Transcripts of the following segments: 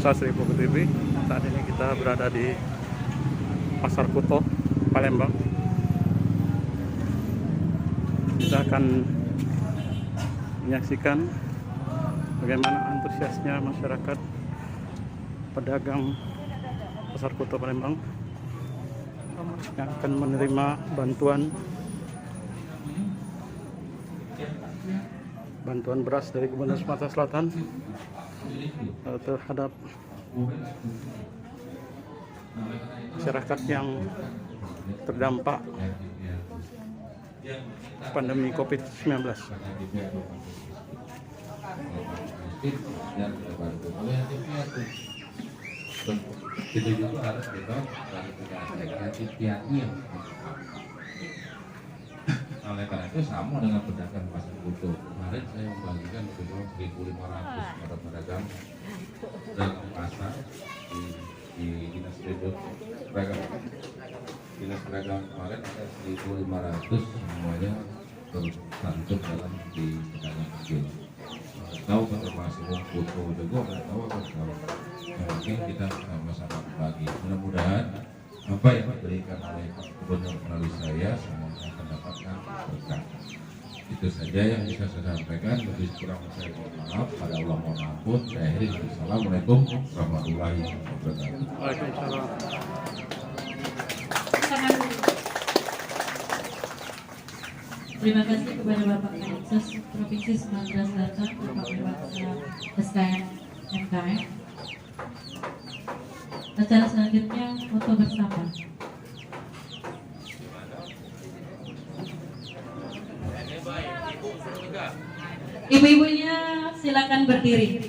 pemirsa Seribu TV. Saat ini kita berada di Pasar Kuto, Palembang. Kita akan menyaksikan bagaimana antusiasnya masyarakat pedagang Pasar Kuto Palembang yang akan menerima bantuan beras dari Gubernur Sumatera Selatan terhadap masyarakat yang terdampak pandemi COVID-19. Itu juga harus kita klarifikasi. Oleh karena itu sama dengan pedagang Pasar Kuto. Kemarin saya membagikan sekitar 1.500 pada pedagang dalam pasar di dinas pedagang kemarin ada 1.500 semuanya tercantum dalam di pedagang kecil. Tahu termasuk Kuto juga nggak tahu apa tahu. Mungkin kita sama-sama bagi. Mudah-mudahan apa yang diberikan oleh Pak Gubernur melalui saya semuanya akan dapatkan berkah. Itu saja yang bisa saya sampaikan. Lebih kurang saya mohon maaf. Pada Allah mohon ampun. Saya akhiri. Assalamualaikum warahmatullahi wabarakatuh. Waalaikumsalam. Terima kasih kepada Bapak Kadinsos Provinsi Sumatera Selatan, Bapak Perwaksa SKM MKM. Acara selanjutnya foto bersama. Ibu-ibunya silakan berdiri.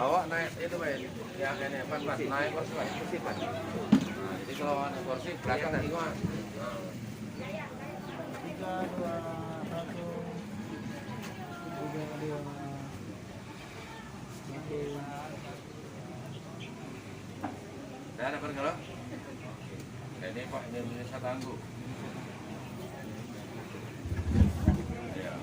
Awak naik itu Pak, yang ini pan naik kursi Pak, kursi Pak. Nah, jadi kalau naik kursi belakang nanti Pak. Sudah dapat kalau? Ini Pak, ini saya tangguh. Ya.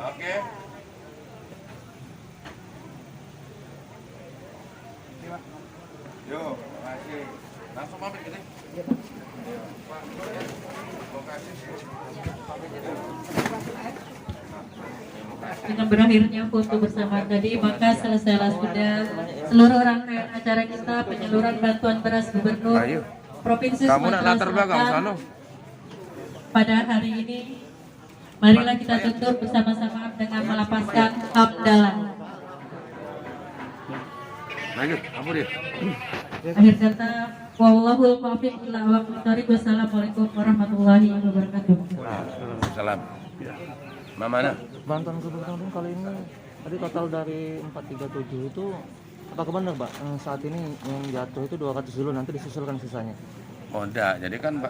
Oke. Yo, makasih. Langsung pamit gitu. Iya, Pak. Pak, makasih. Dengan berakhirnya foto bersama tadi, maka selesailah sudah seluruh rangkaian acara kita penyaluran bantuan beras Gubernur Provinsi Sumatera Selatan pada hari ini. Marilah kita tutup bersama-sama dengan melapaskan hamdalah. Lanjut, apa dia? Akhir kata, wallahul muwaffiq ila aqwamit thoriq. Wassalamualaikum warahmatullahi wabarakatuh. Salam. Mana? Bantuan kebutuhan kali ini tadi total dari 437 itu apakah benar Pak saat ini yang jatuh itu 200 dulu, nanti disusulkan sisanya? Oh enggak, jadi kan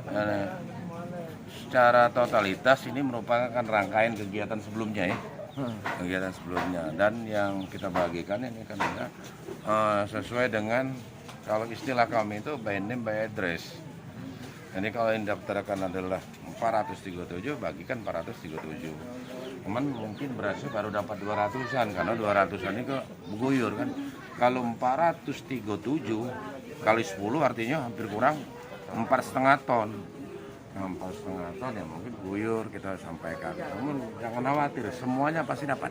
secara totalitas ini merupakan rangkaian kegiatan sebelumnya ya. Kegiatan sebelumnya, dan yang kita bagikan ini kan sesuai dengan kalau istilah kami itu by name by address. Jadi kalau yang daftarkan adalah 437, bagikan 437. Cuman mungkin berasnya baru dapat 200-an karena 200-an ini guyur kan. Kalau 437 kali 10 artinya hampir kurang 4,5 ton. 4,5 ton ya mungkin guyur kita sampaikan. Namun jangan khawatir, semuanya pasti dapat.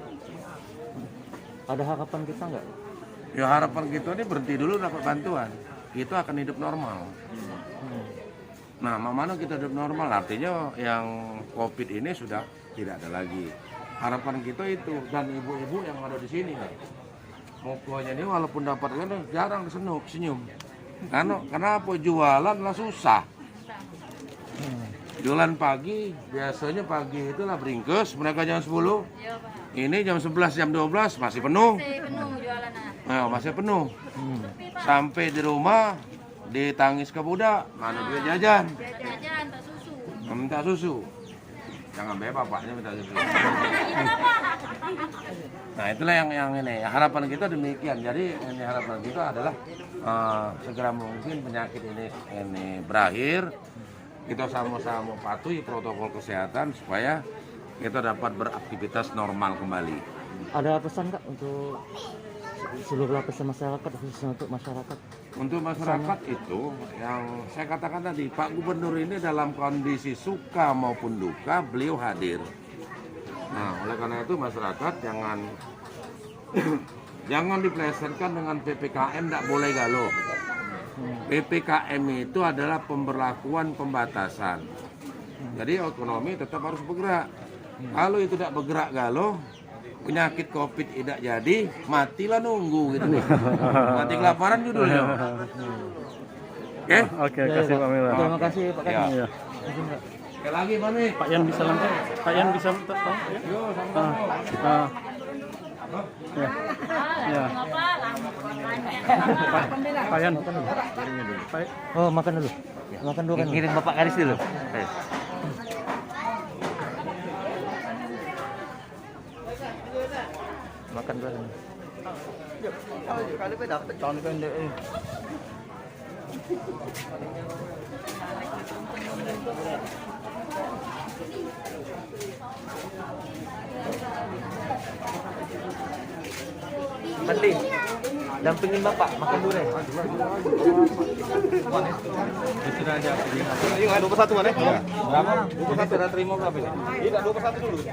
Ada harapan kita nggak? Ya harapan kita ini berhenti dulu dapat bantuan. Kita akan hidup normal. Nah, mana kita hidup normal artinya yang COVID ini sudah tidak ada lagi. Harapan kita itu, dan ibu-ibu yang ada di sini nih. Pokoknya ini walaupun dapat kan jarang senyum. Karena kenapa jualan lah susah. Jualan pagi, biasanya pagi itulah beringkes, mereka jam 10. Ini jam 11, jam 12 masih penuh. Masih penuh jualan. Nah, masih penuh. Sampai di rumah ditangis ke budak, mana duit jajan. Jajan tak susu. Meminta susu. Jangan bapaknya minta susu. Nah itulah yang ini harapan kita demikian. Jadi ini harapan kita adalah segera mungkin penyakit ini berakhir. Kita sama-sama patuhi protokol kesehatan supaya kita dapat beraktivitas normal kembali. Ada pesan Kak untuk seluruh lapisan masyarakat, khususnya untuk masyarakat? Untuk masyarakat itu yang saya katakan tadi, Pak Gubernur ini dalam kondisi suka maupun duka beliau hadir. Nah, oleh karena itu masyarakat jangan dipelesetkan dengan PPKM, tidak boleh galau. PPKM itu adalah pemberlakuan pembatasan. Jadi ekonomi tetap harus bergerak. Kalau itu tidak bergerak galau, penyakit COVID tidak jadi, matilah nunggu gitu nih. Mati kelaparan judulnya. Oke? Oke, kasih Pak Mila. Terima kasih Pak Kak. Iya. Sekali lagi Pak Mi. Pak Yan bisa lengkap. Pak Yan bisa lengkap. Yo, sama-sama. Ya. Ya. Pak Yan. Oh, makan dulu. Makan dulu kan. Ngirim Bapak Karis dulu. Makan dulu. Penting. Dampingin Bapak, makan dulu deh. Sudah aja. Ayo, 21 mana? Berapa? 21 sudah terima berapa ini? Tidak, 21 dulu.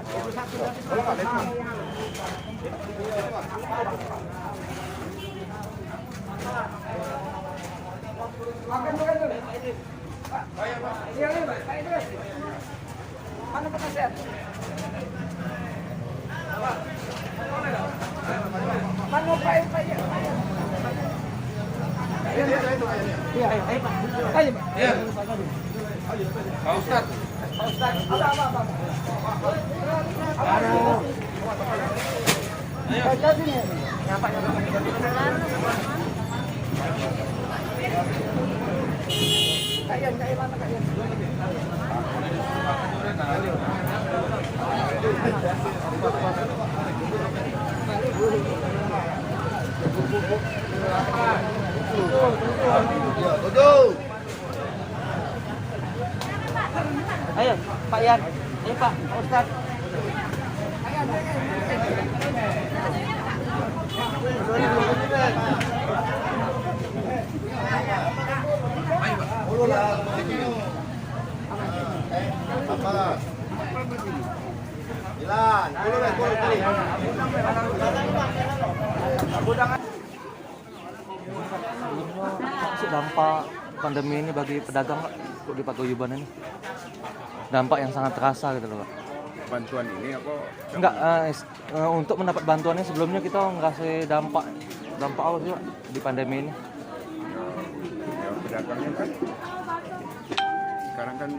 Pak Ustadz. Ayo, Pak Yan. Ayo Pak Ustadz. Dampak pandemi ini bagi pedagang Pak, untuk di Paguyuban ini? Dampak yang sangat terasa gitu loh Pak. Bantuan ini apa? Enggak, untuk mendapat bantuannya sebelumnya kita ngasih dampak apa sih Pak di pandemi ini? Ya, pedagangnya kan sekarang kan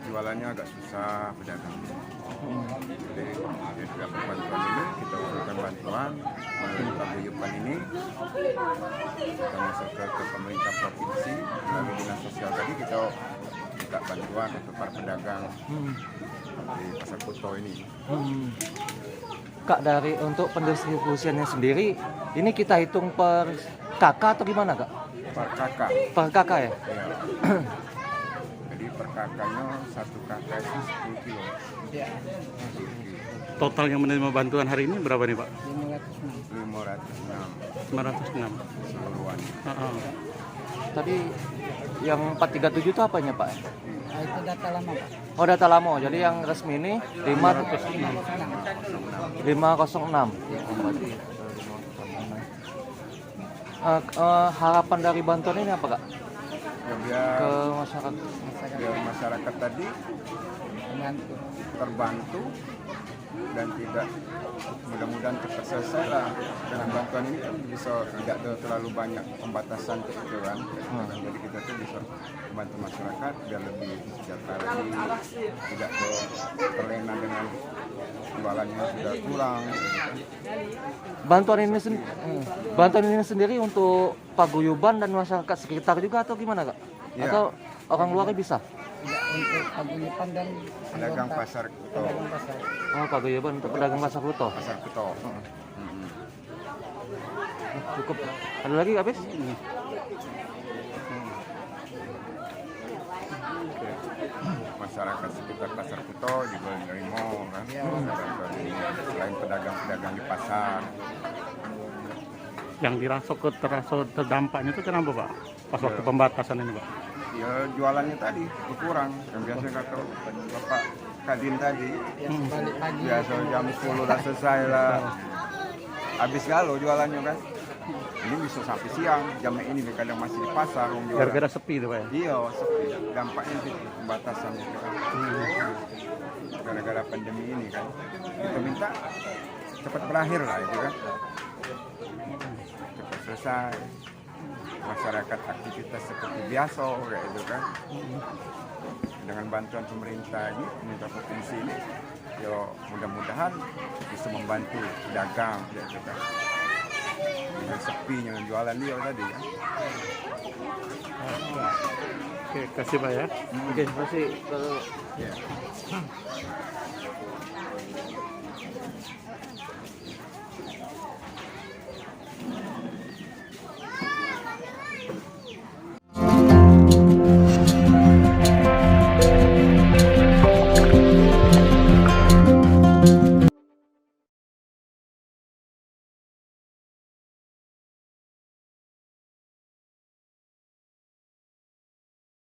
jualannya agak susah pedagang. Jadi dapat bantuan ini kita usulkan bantuan melalui paguyuban ini kita masuk ke pemerintah provinsi melalui dinas sosial tadi kita minta bantuan untuk para pedagang di pasar Kuto ini. Kak, dari untuk pendistribusiannya sendiri ini kita hitung per kakak atau gimana Kak? Per kakak. Per kakak ya? Ya. Jadi per kakaknya satu kakak itu 10 kilo. Total yang menerima bantuan hari ini berapa nih Pak? 506 506. keseluruhan. Tadi yang 437 itu apanya Pak? Itu data lama Pak. Oh, data lama. Jadi yang resmi ini 506. Harapan dari bantuan ini apa Kak? Ya, Ke masyarakat. biar masyarakat tadi terbantu dan tidak mudah-mudahan cepat selesai lah dengan bantuan ini kan bisa tidak terlalu banyak pembatasan itu kan. Jadi kita tuh bisa membantu masyarakat biar lebih sejahtera lagi, tidak terlena dengan jualannya sudah kurang. Bantuan ini sendiri untuk paguyuban dan masyarakat sekitar juga atau gimana Kak? Ya. Atau orang luar bisa? untuk paguyuban dan Pedagang pasar Kuto. pedagang pasar. Oh, paguyuban untuk pedagang pasar Kuto. Pasar Kuto. Cukup. Ada lagi habis? Masyarakat sekitar pasar Kuto juga menerima kan. Selain pedagang-pedagang di pasar. Yang terasa terdampaknya itu kenapa Pak? Pas waktu pembatasan ini Pak? Ya jualannya tadi berkurang. Yang biasa kata Bapak Kadin tadi, Balik pagi. biasa jam 10 udah selesai lah. Habis galau jualannya kan. Ini bisa sampai siang. Jamnya ini kadang masih di pasar. orang jualan. Gara-gara sepi itu Pak ya? Iya, sepi. Dampaknya itu pembatasan itu kan. Gara-gara pandemi ini kan. Kita minta cepat berakhir lah itu kan. Cepat selesai. Masyarakat aktivitas seperti biasa kayak itu kan. Dengan bantuan pemerintah ini, pemerintah provinsi ini, ya mudah-mudahan bisa membantu pedagang kayak itu kan. Dengan sepinya jualan dia tadi kan. Oke, kasih Pak ya. Oke, masih kalau Ya.